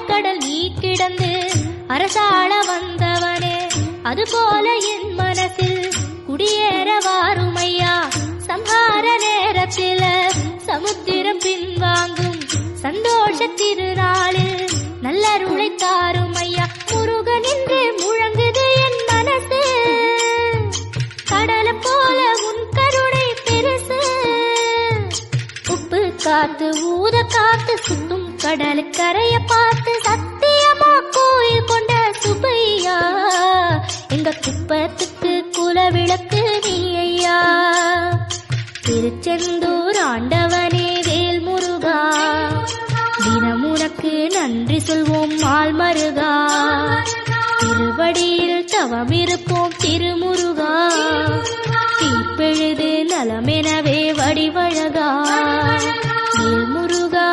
கடல் நீ கிடந்து அரசாள வந்தவனே, அதுபோல என் மனசில் குடியேற வாருமையா. சம்ஹார நேரத்தில சமுத்திரம் பின்வாங்கும் சந்தோஷ திருநாளில் நல்லருளை தாருமையா. முருகன் என்று முழங்குது என் மனசு, கடல போல உன் கருணை பெருசு. உப்பு காத்து ஊத காத்து சுத்தும் கடலு கரைய பார்த்து சத்தியமா கோயில் கொண்ட சுப்பையா. எங்க குப்பத்துக்கு குலவிளக்கு நீ ஐயா. திருச்செந்தூர் ஆண்டவனே வேல் முருகா, தினம் உனக்கு நன்றி சொல்வோம் மால் மருகா. திருவடியில் தவமிருப்போம் திருமுருகா, தீப்பெழுது நலமெனவே வடிவழகா. வேல் முருகா.